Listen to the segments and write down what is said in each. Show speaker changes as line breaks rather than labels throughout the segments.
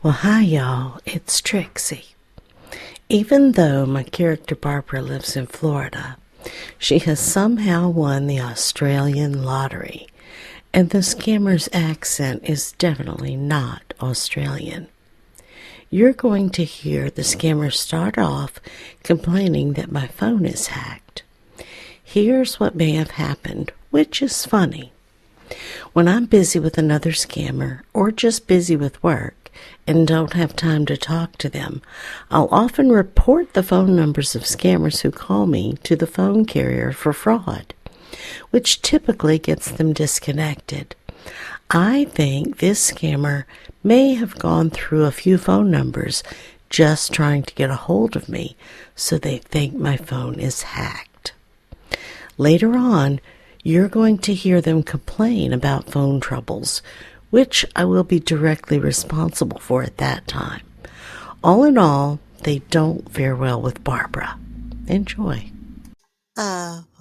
Well, hi, y'all. It's Trixie. Even though my character Barbara lives in Florida, she has somehow won the Australian lottery, and the scammer's accent is definitely not Australian. You're going to hear the scammer start off complaining that my phone is hacked. Here's what may have happened, which is funny. When I'm busy with another scammer or just busy with work and don't have time to talk to them, I'll often report the phone numbers of scammers who call me to the phone carrier for fraud, which typically gets them disconnected. I think this scammer may have gone through a few phone numbers just trying to get a hold of me, so they think my phone is hacked. Later on, you're going to hear them complain about phone troubles, which I will be directly responsible for at that time. All in all, they don't fare well with Barbara. Enjoy.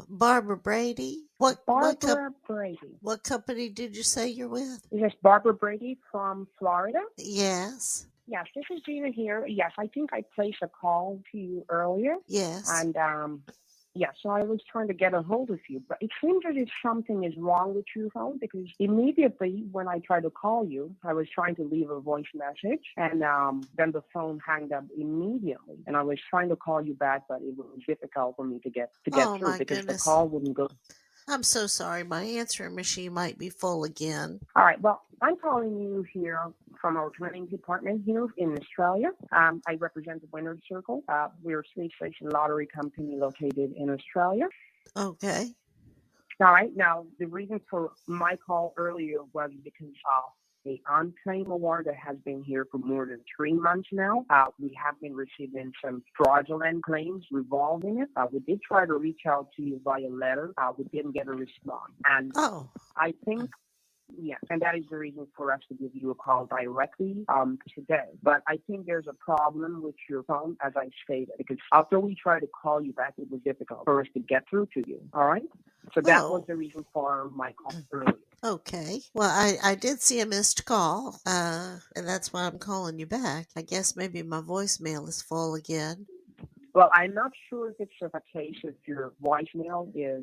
Barbara Brady,
Barbara Brady.
what company did you say you're with?
Is this Barbara Brady from Florida?
Yes,
Yes, this is Gina here. Yes, I think I placed a call to you earlier.
yes.
And so I was trying to get a hold of you, but it seems as if something is wrong with your phone because immediately when I tried to call you, I was trying to leave a voice message, and then the phone hung up immediately. And I was trying to call you back, but it was difficult for me to get
Oh
through
my
because the
goodness.
call wouldn't go.
I'm so sorry. My answering machine might be full again.
All right. Well, I'm calling you here from our training department here in Australia. I represent the Winner's Circle. We're a space station lottery company located in Australia.
Okay.
All right. Now, the reason for my call earlier was because the unclaimed award that has been here for more than 3 months now. We have been receiving some fraudulent claims revolving it. We did try to reach out to you via letter. We didn't get a response. And
Oh,
I think and that is the reason for us to give you a call directly today. But I think there's a problem with your phone, as I stated, because after we tried to call you back, it was difficult for us to get through to you. All right? So that was the reason for my call earlier.
okay. Well, I did see a missed call, and that's why I'm calling you back. I guess maybe my voicemail is full again.
Well, I'm not sure if it's a case if your voicemail is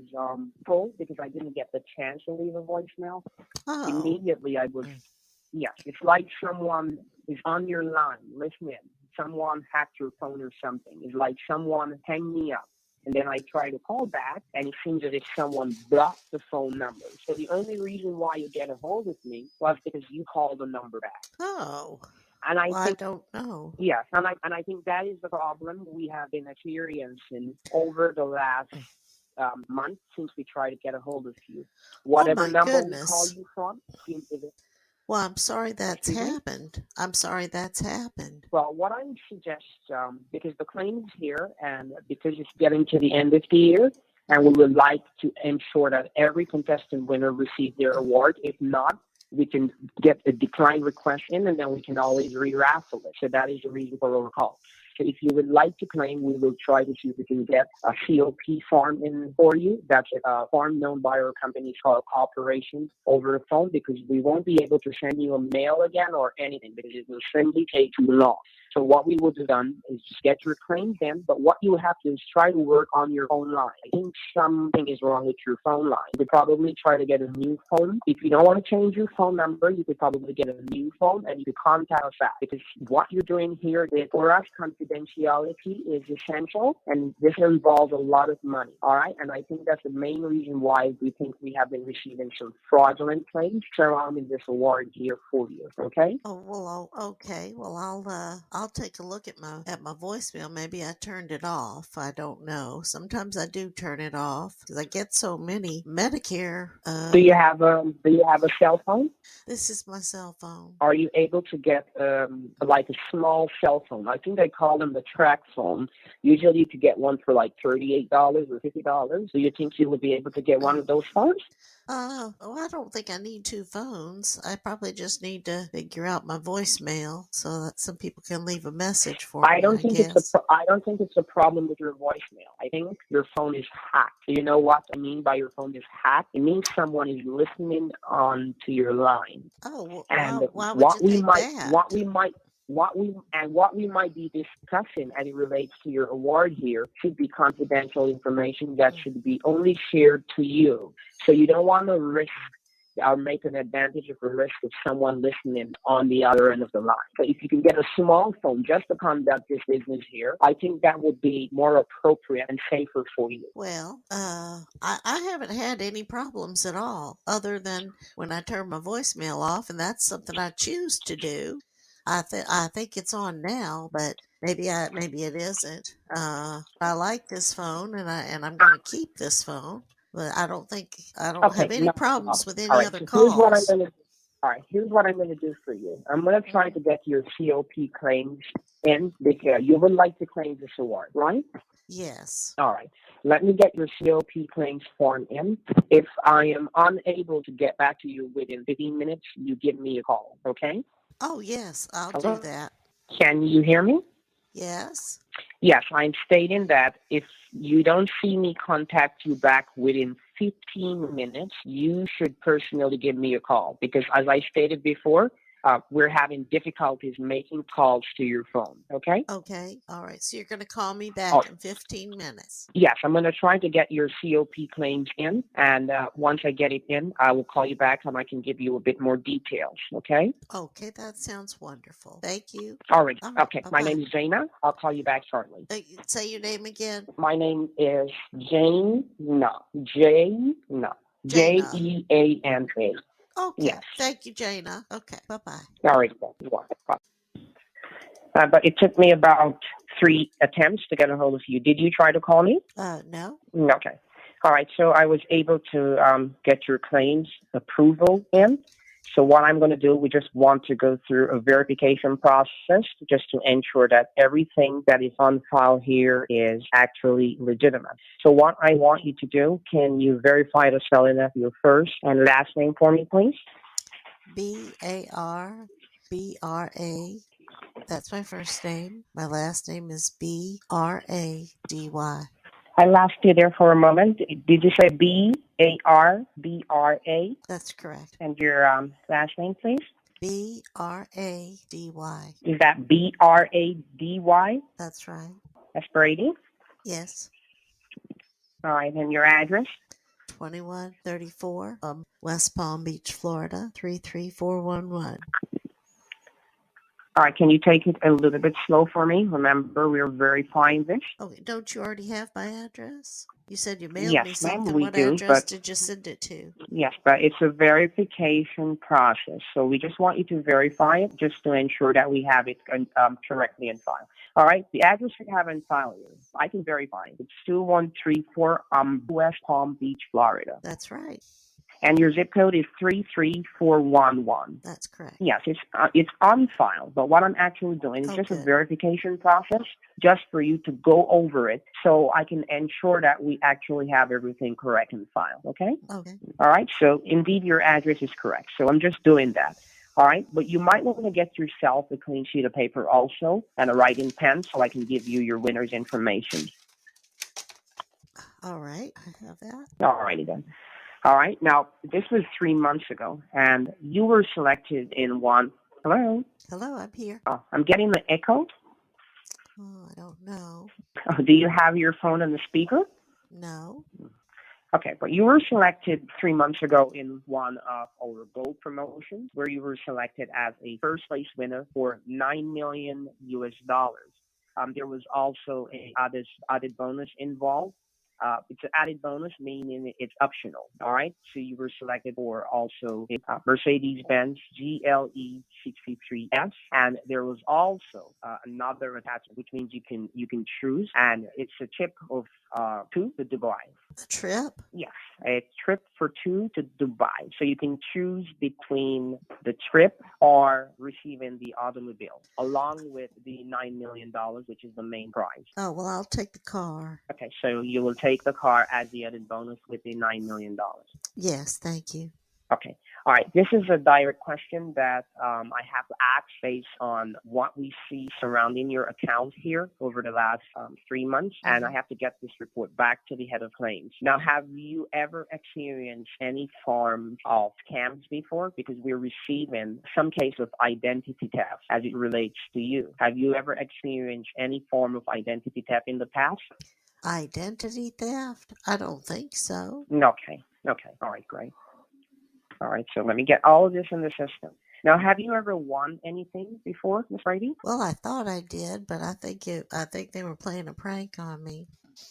full because I didn't get the chance to leave a voicemail.
Oh,
Immediately, I was, yes, it's like someone is on your line listening. Someone hacked your phone or something. It's like someone hang me up. And then I try to call back, and it seems as if someone blocked the phone number. So the only reason why you get a hold of me was because you called the number back.
oh.
And I
Well, I
think
don't know.
yes, and I think that is the problem we have been experiencing over the last month since we tried to get a hold of you.
Oh
Whatever
my
number we call
goodness.
you from, seems as if,
Well, I'm sorry that's
excuse me.
happened. I'm sorry that's happened.
Well, what I would suggest, because the claim is here and because it's getting to the end of the year, and we would like to ensure that every contestant winner receives their award. If not, we can get a decline request in, and then we can always re-raffle it. So that is the reason for our call. So if you would like to claim, we will try to see if we can get a COP form in for you. That's a form known by our company called Cooperation over the phone because we won't be able to send you a mail again or anything because it will simply take too long. So what we would have done is just get your claims in, but what you have to do is try to work on your phone line. I think something is wrong with your phone line. You could probably try to get a new phone. If you don't want to change your phone number, you could probably get a new phone and you could contact us back because what you're doing here is, for us, confidentiality is essential and this involves a lot of money. All right. And I think that's the main reason why we think we have been receiving some fraudulent claims surrounding this award here for you. Okay.
Oh well, okay. Well, I'll take a look at my voicemail. Maybe I turned it off. I don't know. Sometimes I do turn it off because I get so many Medicare.
Do you have a cell phone?
This is my cell phone.
Are you able to get like a small cell phone? I think they call them the track phone. Usually you could get one for like $38 or $50. Do you think you would be able to get one of those phones?
Oh, I don't think I need two phones. I probably just need to figure out my voicemail so that some people can leave a message for
I
me,
don't
I
think
guess.
I don't think it's a problem with your voicemail. I think your phone is hacked. Do you know what I mean by your phone is hacked? It means someone is listening on to your line.
Oh,
And
why would you think that?
what we might what we might be discussing as it relates to your award here should be confidential information that should be only shared to you. So you don't want to risk or make an advantage of a risk of someone listening on the other end of the line. So if you can get a small phone just to conduct this business here, I think that would be more appropriate and safer for you.
Well, I haven't had any problems at all, other than when I turn my voicemail off, and that's something I choose to do. I think it's on now, but maybe it isn't. I like this phone, and I'm going to keep this phone, but I don't have
Okay,
any
no
problems
problem.
with
All
any
right,
other
so here's what I'm
calls.
going to all right, here's what I'm going to do for you. I'm going to try
Mhm.
to get your COP claims in because you would like to claim this award, right?
Yes.
All right. Let me get your COP claims form in. If I am unable to get back to you within 15 minutes, you give me a call, okay?
Oh, yes, I'll do
Hello?
that.
Can you hear me?
Yes.
Yes, I'm stating that if you don't see me contact you back within 15 minutes, you should personally give me a call because, as I stated before, we're having difficulties making calls to your phone. Okay?
Okay. All right. So you're going to call me
Oh,
back in 15 minutes.
yes, I'm going to try to get your COP claims in, and once I get it in, I will call you back and I can give you a bit more details. Okay?
Okay, that sounds wonderful. Thank you.
All right.
All right.
Okay.
Bye
My
bye.
name is Zaina. I'll call you back shortly.
Say your name again.
My name is Jane. No, J. No,
Jana.
Jeana. Yes.
Okay. Thank you, Jana. Okay. Bye bye.
All right. Then. But it took me about 3 attempts to get a hold of you. Did you try to call me?
No.
Okay. All right. So I was able to get your claims approval in. So what I'm going to do, we just want to go through a verification process just to ensure that everything that is on file here is actually legitimate. So what I want you to do, can you verify the spelling of your first and last name for me, please?
Barbra. That's my first name. My last name is Brady.
I lost you there for a moment. Did you say Barbra?
That's correct.
And your last name, please?
Brady.
Is that Brady?
That's right.
That's Brady.
Yes.
All right, and your address?
2134 West Palm Beach, Florida 33411.
All right, can you take it a little bit slow for me? Remember, we're verifying this.
Okay, don't you already have my address? You said you mailed
Yes,
me
ma'am,
something.
we
What
do,
address
but
did you send it to?
yes, but it's a verification process. So we just want you to verify it just to ensure that we have it correctly in file. All right, the address we have in file here, I can verify it. It's 2134 West Palm Beach, Florida.
That's right.
And your zip code is 33411.
That's correct.
Yes, it's on file, but what I'm actually doing is just a
good.
verification process just for you to go over it so I can ensure that we actually have everything correct in file, okay?
Okay.
All right, so indeed your address is correct. So I'm just doing that. All right, but you might want to get yourself a clean sheet of paper also and a writing pen so I can give you your winner's information.
All right. I have that.
All righty then. All right. Now, this was 3 months ago, and you were selected in one. Hello?
Hello, I'm here.
Oh, I'm getting the echo.
Oh, I don't know.
Oh, do you have your phone on the speaker?
No.
Okay, but you were selected 3 months ago in one of our gold promotions where you were selected as a first place winner for 9 million US dollars. There was also a added bonus involved. It's an added bonus, meaning it's optional. All right. So you were selected for also a Mercedes-Benz GLE 63S, and there was also another attachment, which means you can choose, and it's a trip of two to Dubai.
A trip?
Yes, a trip for two to Dubai. So you can choose between the trip or receiving the automobile, along with the $9 million, which is the main prize.
Oh, well, I'll take the car.
Okay, so you will take the car as the added bonus with the $9 million.
Yes, thank you.
Okay. All right, this is a direct question that I have to ask based on what we see surrounding your account here over the last 3 months, and I have to get this report back to the head of claims. Now, have you ever experienced any form of scams before? Because we're receiving some case of identity theft as it relates to you. Have you ever experienced any form of identity theft in the past?
Identity theft? I don't think so.
Okay. Okay. All right. Great. All right. So let me get all of this in the system. Now, have you ever won anything before, Miss Brady?
Well, I thought I did, but I think they were playing a prank on me.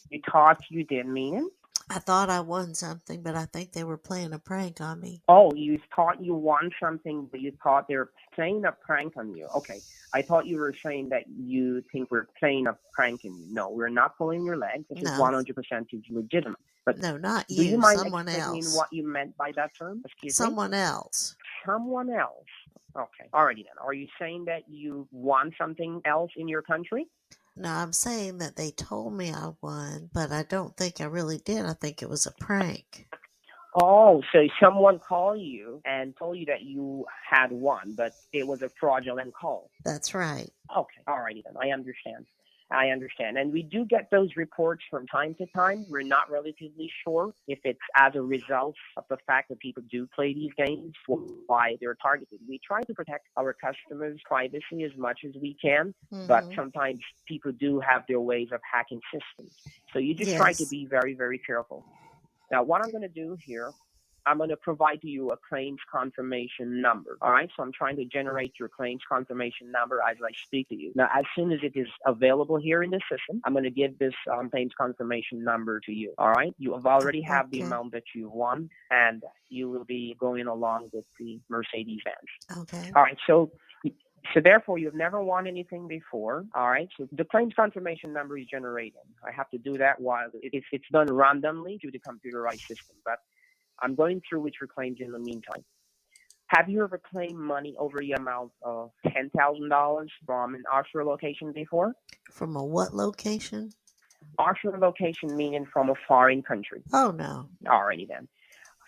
You thought you did, meaning?
I thought I won something, but I think they were playing a prank on me.
Oh, you thought you won something, but you thought they were playing a prank on you. Okay. I thought you were saying that you think we're playing a prank on you. No, we're not pulling your leg. This is
No.
100% legitimate. But
No, not
do you
you.
mind
Someone
explaining
else.
what you meant by that term? Excuse me?
Someone else.
Someone else. Okay. Alrighty then. Are you saying that you won something else in your country?
No, I'm saying that they told me I won, but I don't think I really did. I think it was a prank.
Oh, so someone called you and told you that you had won, but it was a fraudulent call.
That's right.
Okay. Alrighty then. I understand. I understand. And we do get those reports from time to time. We're not relatively sure if it's as a result of the fact that people do play these games, why they're targeted. We try to protect our customers' privacy as much as we can, but sometimes people do have their ways of hacking systems. So you just try to
Yes.
be very, very careful. Now, what I'm going to do here, I'm going to provide to you a claims confirmation number. All right. So I'm trying to generate your claims confirmation number as I speak to you. Now, as soon as it is available here in the system, I'm going to give this claims confirmation number to you. All right. You have already have the amount that you won, and you will be going along with the Mercedes Benz.
Okay.
All right. So therefore, you've never won anything before. All right. So the claims confirmation number is generated. I have to do that while it's done randomly through the computerized system. But I'm going through with your claims in the meantime. Have you ever claimed money over the amount of $10,000 from an offshore location before?
From a what location?
Offshore location meaning from a foreign country.
Oh, no.
Alrighty then.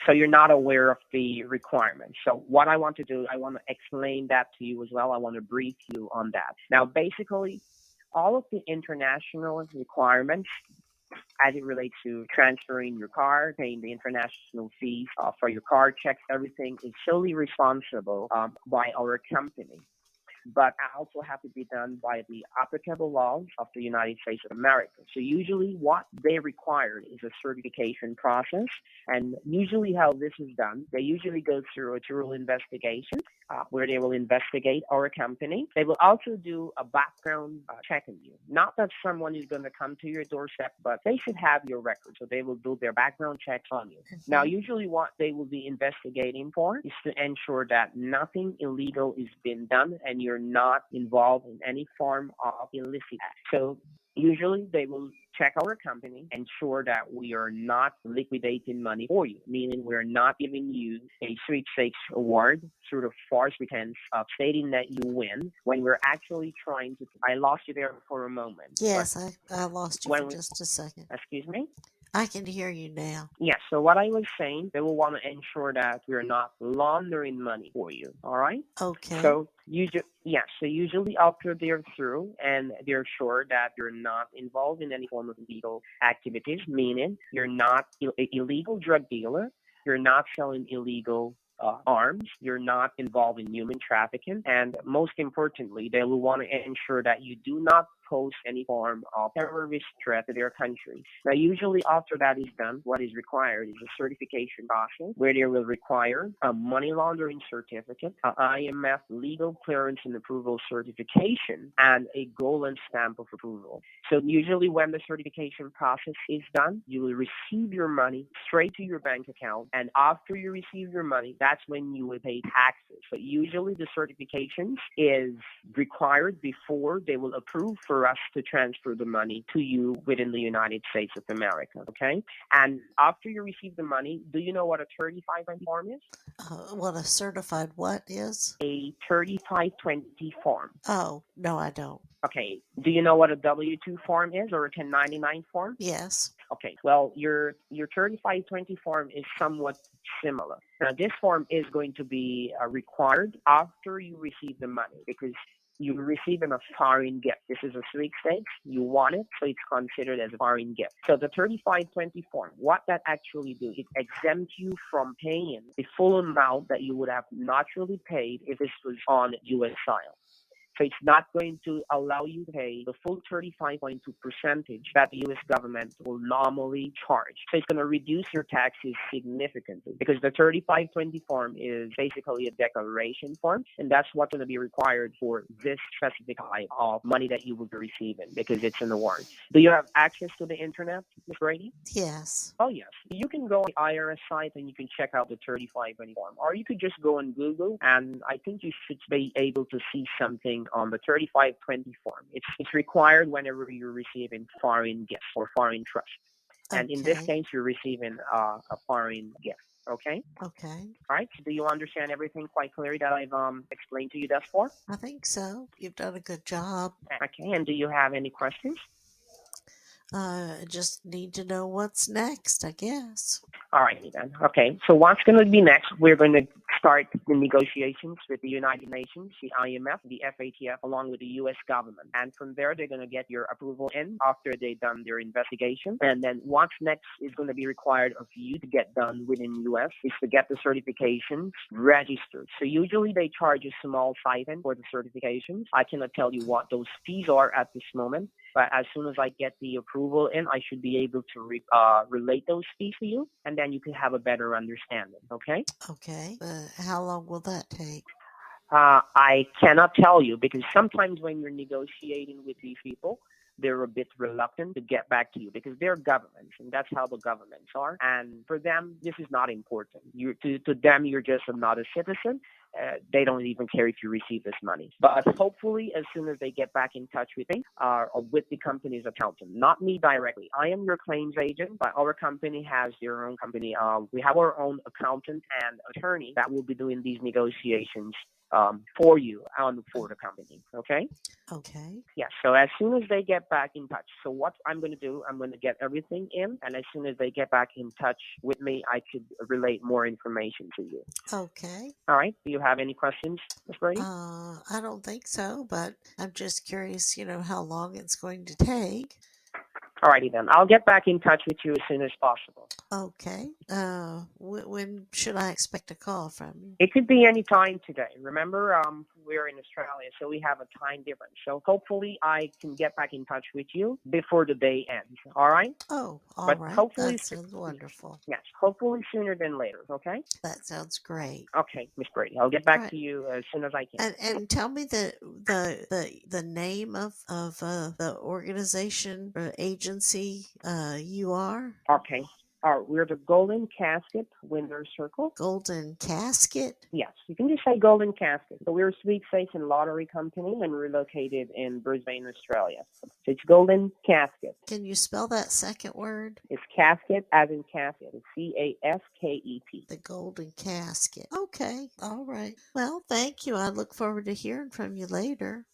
So you're not aware of the requirements. So what I want to do, I want to explain that to you as well. I want to brief you on that. Now, basically, all of the international requirements as it relates to transferring your car, paying the international fees for your car checks, everything is solely responsible by our company. But also have to be done by the applicable laws of the United States of America. So usually what they require is a certification process. And usually how this is done, they usually go through a thorough investigation where they will investigate our company. They will also do a background check on you. Not that someone is going to come to your doorstep, but they should have your record. So they will do their background checks on you. Now, usually what they will be investigating for is to ensure that nothing illegal is being done and you're not involved in any form of illicit act. So usually they will check our company, ensure that we are not liquidating money for you, meaning we're not giving you a sweepstakes award through the false pretense of stating that you win when we're actually trying to. I lost you there for a moment.
Yes, I lost you for just a second.
Excuse me?
I can hear you now.
Yes, so what I was saying, they will want to ensure that we're not laundering money for you, all right?
Okay.
So usually after they're through and they're sure that you're not involved in any form of illegal activities, meaning you're not an illegal drug dealer, you're not selling illegal arms, you're not involved in human trafficking, and most importantly, they will want to ensure that you do not pose any form of terrorist threat to their country. Now, usually after that is done, what is required is a certification process where they will require a money laundering certificate, an IMF legal clearance and approval certification, and a golden stamp of approval. So usually when the certification process is done, you will receive your money straight to your bank account, and after you receive your money, that's when you will pay taxes. But usually the certification is required before they will approve for us to transfer the money to you within the United States of America, okay? And after you receive the money, do you know what a 3520 form is?
What a certified what is?
A 3520 form.
Oh, no, I don't.
Okay. Do you know what a W-2 form is or a 1099 form?
Yes.
Okay. Well, your 3520 form is somewhat similar. Now, this form is going to be required after you receive the money because you're receiving a foreign gift. This is a sweepstakes. You want it, so it's considered as a foreign gift. So the 3520 form, what that actually do, it exempts you from paying the full amount that you would have naturally paid if this was on U.S. soil. So it's not going to allow you to pay the full 35.2 percentage that the U.S. government will normally charge. So it's going to reduce your taxes significantly because the 3520 form is basically a declaration form, and that's what's going to be required for this specific type of money that you will be receiving because it's an award. Do you have access to the internet, Ms. Brady?
Yes.
Oh, yes. You can go on the IRS site and you can check out the 3520 form. Or you could just go on Google, and I think you should be able to see something on the 3520 form. It's required whenever you're receiving foreign gifts or foreign trust. And in this
Okay.
case, you're receiving a foreign gift. Okay?
Okay.
All right. So do you understand everything quite clearly that I've explained to you thus far?
I think so. You've done a good job.
Okay. And do you have any questions?
Just need to know what's next, I guess.
All righty then. Okay. So what's going to be next? We're going to start the negotiations with the United Nations, the IMF, the FATF, along with the U.S. government. And from there, they're going to get your approval in after they've done their investigation. And then what's next is going to be required of you to get done within the U.S. is to get the certifications registered. So usually they charge a small stipend for the certifications. I cannot tell you what those fees are at this moment. But as soon as I get the approval in, I should be able to relate those fees to you, and then you can have a better understanding, okay?
Okay. How long will that take?
I cannot tell you because sometimes when you're negotiating with these people, they're a bit reluctant to get back to you because they're governments, and that's how the governments are. And for them, this is not important. To them, you're just not a citizen. They don't even care if you receive this money. But hopefully, as soon as they get back in touch with me or with the company's accountant, not me directly. I am your claims agent, but our company has their own company. We have our own accountant and attorney that will be doing these negotiations for you and for the company. Okay?
Okay.
Yeah, so as soon as they get back in touch, so what I'm going to do, I'm going to get everything in, and as soon as they get back in touch with me, I could relate more information to you.
Okay.
All right, do you have any questions, Ms. Brady?
I don't think so, but I'm just curious, how long it's going to take.
All righty then. I'll get back in touch with you as soon as possible.
Okay. When should I expect a call from you?
It could be any time today. Remember, we're in Australia, so we have a time difference. So hopefully I can get back in touch with you before the day ends. All right?
Oh, all
But
right.
hopefully,
That sounds wonderful.
yes, hopefully sooner than later. Okay?
That sounds great.
Okay, Miss Brady. I'll get back
Right.
to you as soon as I can.
And tell me the name of the organization or agency you are.
Okay. We're the Golden Casket Winner Circle.
Golden Casket.
Yes, you can just say Golden Casket. So we're a sweepstakes and lottery company, and we're located in Brisbane, Australia. So it's Golden Casket.
Can you spell that second word?
It's casket as in casket. It's CASKET.
The Golden Casket. Okay. All right. Well, thank you. I look forward to hearing from you later.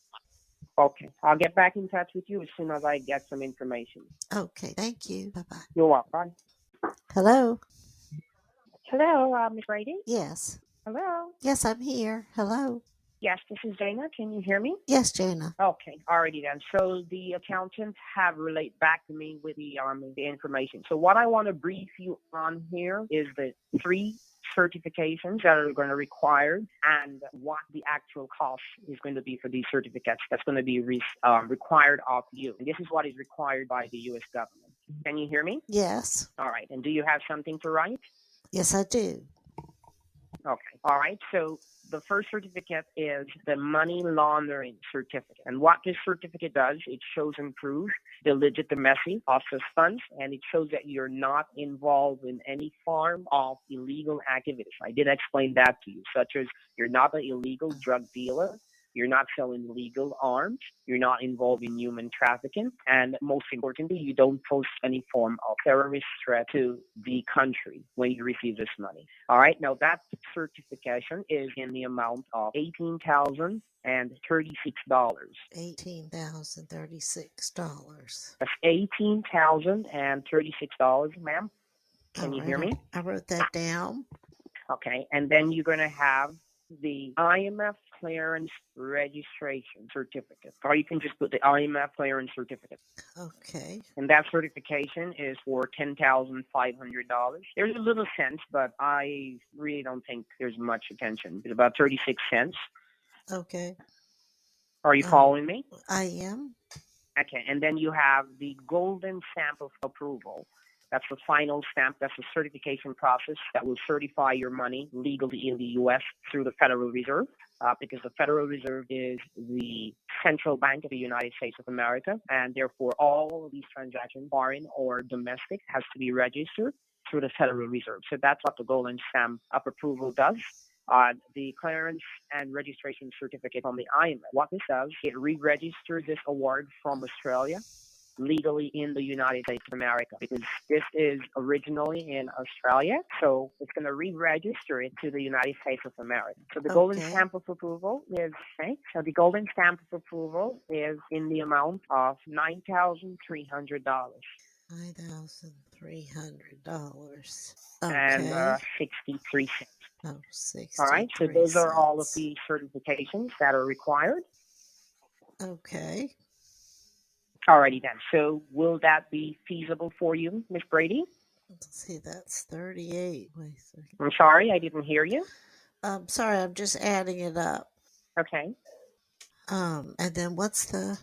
Okay, I'll get back in touch with you as soon as I get some information.
Okay. Thank you. Bye bye.
You're welcome. Bye.
Hello.
Hello, Miss Brady.
Yes.
Hello.
Yes, I'm here. Hello.
Yes, this is Dana. Can you hear me?
Yes, Jana.
Okay, alrighty then. So the accountants have relayed back to me with the information. So what I want to brief you on here is the 3 certifications that are going to require and what the actual cost is going to be for these certificates that's going to be required of you. And this is what is required by the U.S. government. Can you hear me?
Yes.
All right. And do you have something to write?
Yes, I do.
Okay. All right. So the first certificate is the money laundering certificate. And what this certificate does, it shows and proves the legitimacy of the funds, and it shows that you're not involved in any form of illegal activities. I did explain that to you, such as you're not an illegal drug dealer, You're not selling illegal arms. You're not involved in human trafficking. And most importantly, you don't pose any form of terrorist threat to the country when you receive this money. All right. Now, that certification is in the amount of $18,036.
$18,036.
That's $18,036, ma'am.
All
Can you
right,
hear me?
I wrote that down.
Okay. And then you're going to have the IMF clearance registration certificate. Or you can just put the IMF clearance certificate.
Okay.
And that certification is for $10,500. There's a little cents, but I really don't think there's much attention. It's about 36 cents.
Okay.
Are you following me?
I am.
Okay. And then you have the golden stamp of approval. That's the final stamp. That's the certification process that will certify your money legally in the U.S. through the Federal Reserve, because the Federal Reserve is the central bank of the United States of America, and therefore all of these transactions, foreign or domestic, has to be registered through the Federal Reserve. So that's what the golden stamp of approval does. The clearance and registration certificate from the IMF. What this does, it re-registers this award from Australia legally in the United States of America, because this is originally in Australia, so it's going to re-register it to the United States of America. So the golden stamp of approval is, okay, so the golden stamp of approval is in the amount of $9,300.
$9,300.
And 63 cents.
Oh, 63
All right, so those are all of
cents.
the certifications that are required.
Okay.
Alrighty then. So will that be feasible for you, Miss Brady?
Let's see, that's 38. Wait a second.
I'm sorry, I didn't hear you.
Sorry, I'm just adding it up.
Okay.
And then what's the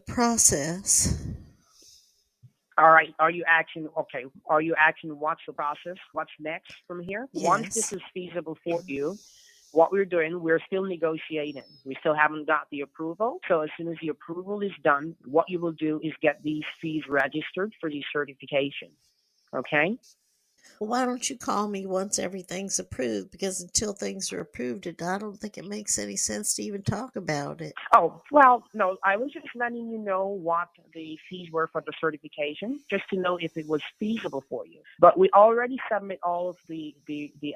process?
All right. Are you asking what's the process? What's next from here?
Yes.
Once this is feasible for you, what we're doing, we're still negotiating. We still haven't got the approval. So as soon as the approval is done, what you will do is get these fees registered for the certification. Okay?
Well, why don't you call me once everything's approved? Because until things are approved, I don't think it makes any sense to even talk about it.
Oh, well, no, I was just letting you know what the fees were for the certification, just to know if it was feasible for you. But we already submit all of the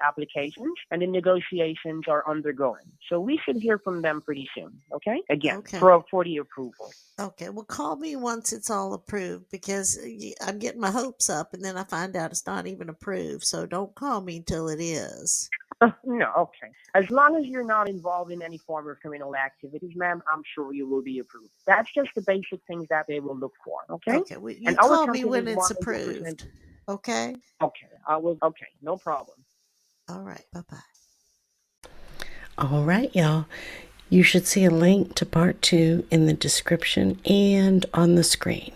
applications, and the negotiations are undergoing. So we should hear from them pretty soon, okay? Again, for the approval.
Okay, well, call me once it's all approved, because I'm getting my hopes up, and then I find out it's not even approved. So don't call me until it is.
No, okay. As long as you're not involved in any form of criminal activities, ma'am, I'm sure you will be approved. That's just the basic things that they will look for, okay?
Okay, well, you call me when it's approved, okay?
Okay, I will. Okay, no problem.
All right, bye-bye.
All right, y'all. You should see a link to part 2 in the description and on the screen.